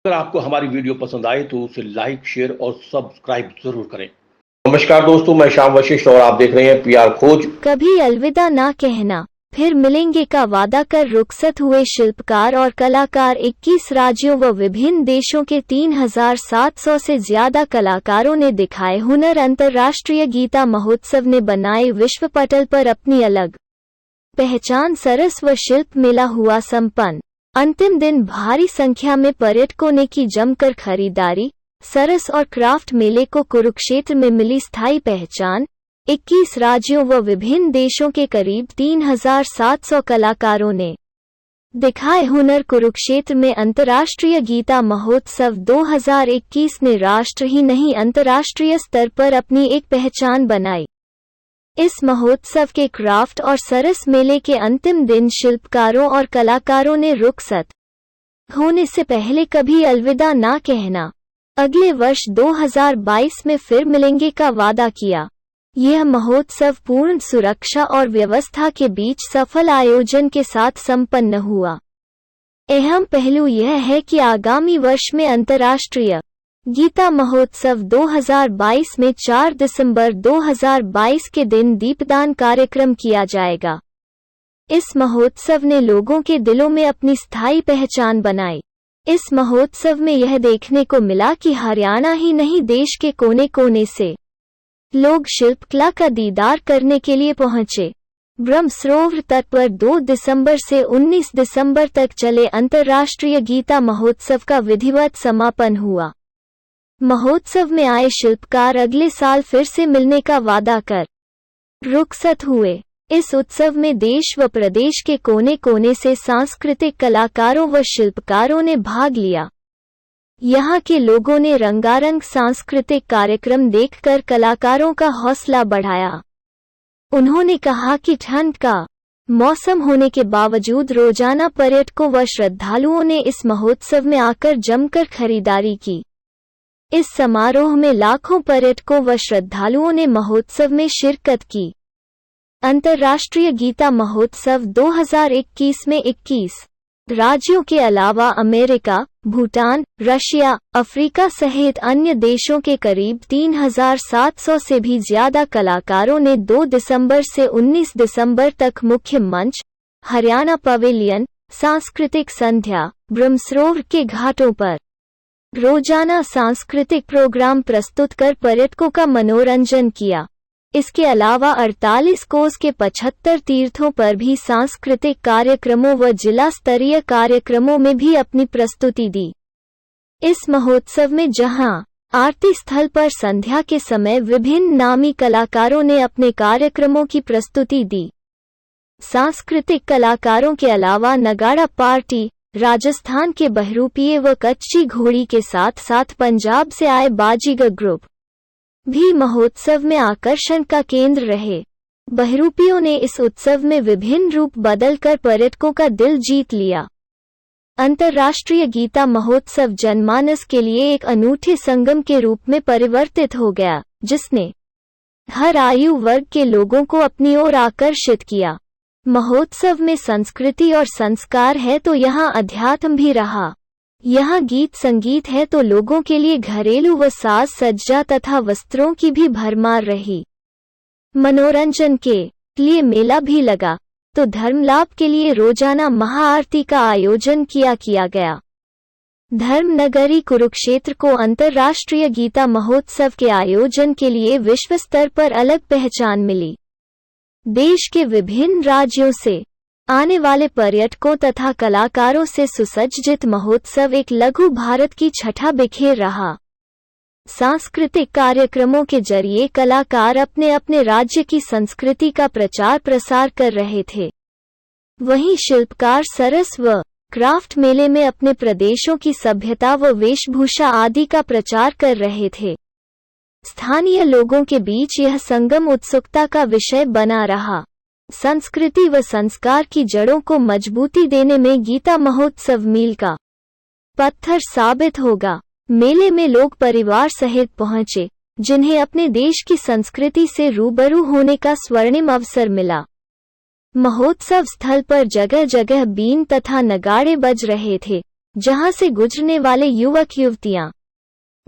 अगर आपको हमारी वीडियो पसंद आए तो उसे लाइक, शेयर और सब्सक्राइब जरूर करें। नमस्कार दोस्तों, मैं श्याम वशिष्ठ और आप देख रहे हैं पीआर खोज। कभी अलविदा ना कहना, फिर मिलेंगे का वादा कर रुखसत हुए शिल्पकार और कलाकार। 21 राज्यों व विभिन्न देशों के 3700 से ज्यादा कलाकारों ने दिखाए हुनर। अंतर्राष्ट्रीय गीता महोत्सव ने बनाए विश्व पटल पर अपनी अलग पहचान। सरस व शिल्प मेला हुआ संपन्न। अंतिम दिन भारी संख्या में पर्यटकों ने की जमकर खरीदारी। सरस और क्राफ्ट मेले को कुरुक्षेत्र में मिली स्थायी पहचान। 21 राज्यों व विभिन्न देशों के करीब 3700 कलाकारों ने दिखाए हुनर। कुरुक्षेत्र में अंतर्राष्ट्रीय गीता महोत्सव 2021 ने राष्ट्र ही नहीं अंतर्राष्ट्रीय स्तर पर अपनी एक पहचान बनाई। इस महोत्सव के क्राफ्ट और सरस मेले के अंतिम दिन शिल्पकारों और कलाकारों ने रुखसत होने से पहले कभी अलविदा ना कहना, अगले वर्ष 2022 में फिर मिलेंगे का वादा किया। यह महोत्सव पूर्ण सुरक्षा और व्यवस्था के बीच सफल आयोजन के साथ संपन्न हुआ। अहम पहलू यह है कि आगामी वर्ष में अंतर्राष्ट्रीय गीता महोत्सव 2022 में 4 दिसंबर 2022 के दिन दीपदान कार्यक्रम किया जाएगा। इस महोत्सव ने लोगों के दिलों में अपनी स्थायी पहचान बनाई। इस महोत्सव में यह देखने को मिला कि हरियाणा ही नहीं देश के कोने कोने से लोग शिल्पकला का दीदार करने के लिए पहुंचे। ब्रह्मसरोवर तट पर 2 दिसंबर से 19 दिसंबर तक चले अंतर्राष्ट्रीय गीता महोत्सव का विधिवत समापन हुआ। महोत्सव में आए शिल्पकार अगले साल फिर से मिलने का वादा कर रुखसत हुए। इस उत्सव में देश व प्रदेश के कोने कोने से सांस्कृतिक कलाकारों व शिल्पकारों ने भाग लिया। यहाँ के लोगों ने रंगारंग सांस्कृतिक कार्यक्रम देखकर कलाकारों का हौसला बढ़ाया। उन्होंने कहा कि ठंड का मौसम होने के बावजूद रोजाना पर्यटकों व श्रद्धालुओं ने इस महोत्सव में आकर जमकर खरीदारी की। इस समारोह में लाखों पर्यटकों व श्रद्धालुओं ने महोत्सव में शिरकत की। अंतर्राष्ट्रीय गीता महोत्सव 2021 में 21 राज्यों के अलावा अमेरिका, भूटान, रशिया, अफ्रीका सहित अन्य देशों के करीब 3700 से भी ज्यादा कलाकारों ने 2 दिसंबर से 19 दिसंबर तक मुख्य मंच, हरियाणा पवेलियन, सांस्कृतिक संध्या, ब्रह्मसरोवर के घाटों पर रोजाना सांस्कृतिक प्रोग्राम प्रस्तुत कर पर्यटकों का मनोरंजन किया। इसके अलावा 48 कोस के 75 तीर्थों पर भी सांस्कृतिक कार्यक्रमों व जिला स्तरीय कार्यक्रमों में भी अपनी प्रस्तुति दी। इस महोत्सव में जहां आरती स्थल पर संध्या के समय विभिन्न नामी कलाकारों ने अपने कार्यक्रमों की प्रस्तुति दी। सांस्कृतिक कलाकारों के अलावा नगाड़ा पार्टी, राजस्थान के बहरूपिये व कच्ची घोड़ी के साथ साथ पंजाब से आए बाजीगर ग्रुप भी महोत्सव में आकर्षण का केंद्र रहे। बहरूपियों ने इस उत्सव में विभिन्न रूप बदलकर पर्यटकों का दिल जीत लिया। अंतर्राष्ट्रीय गीता महोत्सव जनमानस के लिए एक अनूठे संगम के रूप में परिवर्तित हो गया, जिसने हर आयु वर्ग के लोगों को अपनी ओर आकर्षित किया। महोत्सव में संस्कृति और संस्कार है तो यहाँ अध्यात्म भी रहा। यहाँ गीत संगीत है तो लोगों के लिए घरेलू व साज सज्जा तथा वस्त्रों की भी भरमार रही। मनोरंजन के लिए मेला भी लगा तो धर्म लाभ के लिए रोजाना महाआरती का आयोजन किया गया। धर्मनगरी कुरुक्षेत्र को अंतर्राष्ट्रीय गीता महोत्सव के आयोजन के लिए विश्व स्तर पर अलग पहचान मिली। देश के विभिन्न राज्यों से आने वाले पर्यटकों तथा कलाकारों से सुसज्जित महोत्सव एक लघु भारत की छठा बिखेर रहा। सांस्कृतिक कार्यक्रमों के जरिए कलाकार अपने अपने राज्य की संस्कृति का प्रचार प्रसार कर रहे थे। वहीं शिल्पकार सरस व क्राफ्ट मेले में अपने प्रदेशों की सभ्यता व वेशभूषा आदि का प्रचार कर रहे थे। स्थानीय लोगों के बीच यह संगम उत्सुकता का विषय बना रहा। संस्कृति व संस्कार की जड़ों को मजबूती देने में गीता महोत्सव मील का पत्थर साबित होगा। मेले में लोग परिवार सहित पहुंचे, जिन्हें अपने देश की संस्कृति से रूबरू होने का स्वर्णिम अवसर मिला। महोत्सव स्थल पर जगह जगह बीन तथा नगाड़े बज रहे थे। जहां से गुजरने वाले युवक युवतियां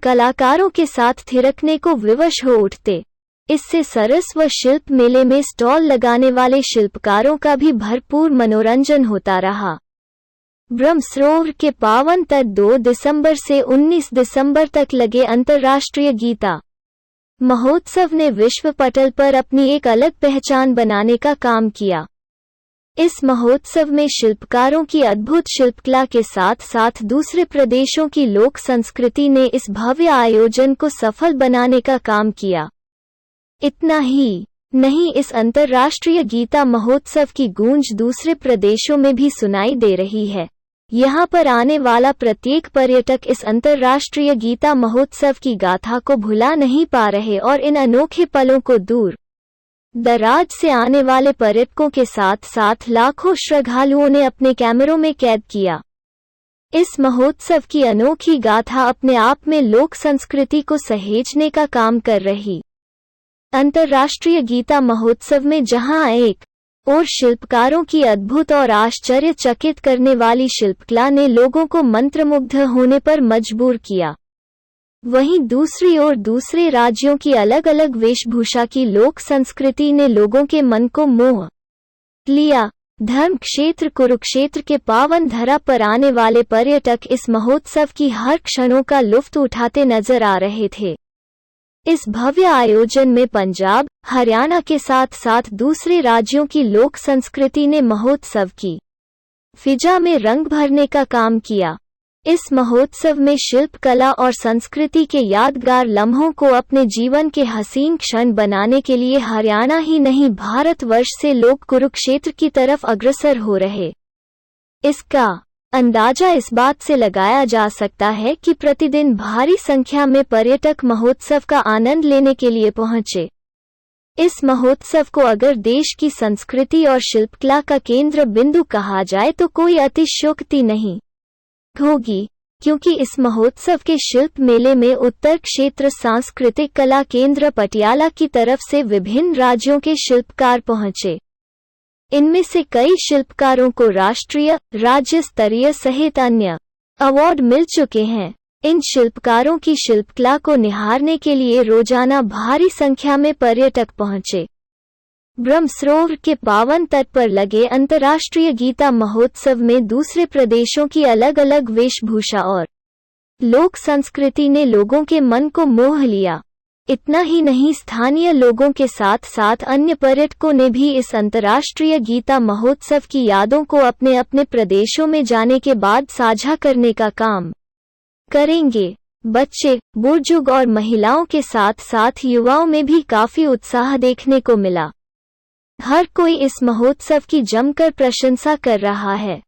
कलाकारों के साथ थिरकने को विवश हो उठते। इससे सरस व शिल्प मेले में स्टॉल लगाने वाले शिल्पकारों का भी भरपूर मनोरंजन होता रहा। ब्रह्मसरोवर के पावन तट 2 दिसंबर से 19 दिसंबर तक लगे अंतर्राष्ट्रीय गीता महोत्सव ने विश्व पटल पर अपनी एक अलग पहचान बनाने का काम किया। इस महोत्सव में शिल्पकारों की अद्भुत शिल्पकला के साथ साथ दूसरे प्रदेशों की लोक संस्कृति ने इस भव्य आयोजन को सफल बनाने का काम किया। इतना ही नहीं, इस अंतर्राष्ट्रीय गीता महोत्सव की गूंज दूसरे प्रदेशों में भी सुनाई दे रही है। यहाँ पर आने वाला प्रत्येक पर्यटक इस अंतर्राष्ट्रीय गीता महोत्सव की गाथा को भुला नहीं पा रहे और इन अनोखे पलों को दूर दराज से आने वाले पर्यटकों के साथ साथ लाखों श्रद्धालुओं ने अपने कैमरों में कैद किया। इस महोत्सव की अनोखी गाथा अपने आप में लोक संस्कृति को सहेजने का काम कर रही। अंतर्राष्ट्रीय गीता महोत्सव में जहां एक और शिल्पकारों की अद्भुत और आश्चर्यचकित करने वाली शिल्पकला ने लोगों को मंत्रमुग्ध होने पर मजबूर किया, वहीं दूसरी ओर दूसरे राज्यों की अलग अलग वेशभूषा की लोक संस्कृति ने लोगों के मन को मोह लिया। धर्म क्षेत्र कुरुक्षेत्र के पावन धरा पर आने वाले पर्यटक इस महोत्सव की हर क्षणों का लुत्फ उठाते नजर आ रहे थे। इस भव्य आयोजन में पंजाब, हरियाणा के साथ साथ दूसरे राज्यों की लोक संस्कृति ने महोत्सव की फिजा में रंग भरने का काम किया। इस महोत्सव में शिल्पकला और संस्कृति के यादगार लम्हों को अपने जीवन के हसीन क्षण बनाने के लिए हरियाणा ही नहीं भारतवर्ष से लोग कुरुक्षेत्र की तरफ अग्रसर हो रहे। इसका अंदाजा इस बात से लगाया जा सकता है कि प्रतिदिन भारी संख्या में पर्यटक महोत्सव का आनंद लेने के लिए पहुंचे। इस महोत्सव को अगर देश की संस्कृति और शिल्पकला का केंद्र बिंदु कहा जाए तो कोई अतिशयोक्ति नहीं होगी, क्योंकि इस महोत्सव के शिल्प मेले में उत्तर क्षेत्र सांस्कृतिक कला केंद्र पटियाला की तरफ से विभिन्न राज्यों के शिल्पकार पहुंचे। इनमें से कई शिल्पकारों को राष्ट्रीय, राज्य स्तरीय सहित अन्य अवार्ड मिल चुके हैं। इन शिल्पकारों की शिल्पकला को निहारने के लिए रोजाना भारी संख्या में पर्यटक पहुंचे। ब्रह्मसरोवर के पावन तट पर लगे अंतर्राष्ट्रीय गीता महोत्सव में दूसरे प्रदेशों की अलग अलग वेशभूषा और लोक संस्कृति ने लोगों के मन को मोह लिया। इतना ही नहीं, स्थानीय लोगों के साथ साथ अन्य पर्यटकों ने भी इस अंतर्राष्ट्रीय गीता महोत्सव की यादों को अपने अपने प्रदेशों में जाने के बाद साझा करने का काम करेंगे। बच्चे, बुजुर्ग और महिलाओं के साथ साथ युवाओं में भी काफी उत्साह देखने को मिला। हर कोई इस महोत्सव की जमकर प्रशंसा कर रहा है।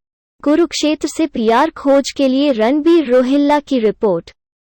कुरुक्षेत्र से PR खोज के लिए रणबीर रोहिल्ला की रिपोर्ट।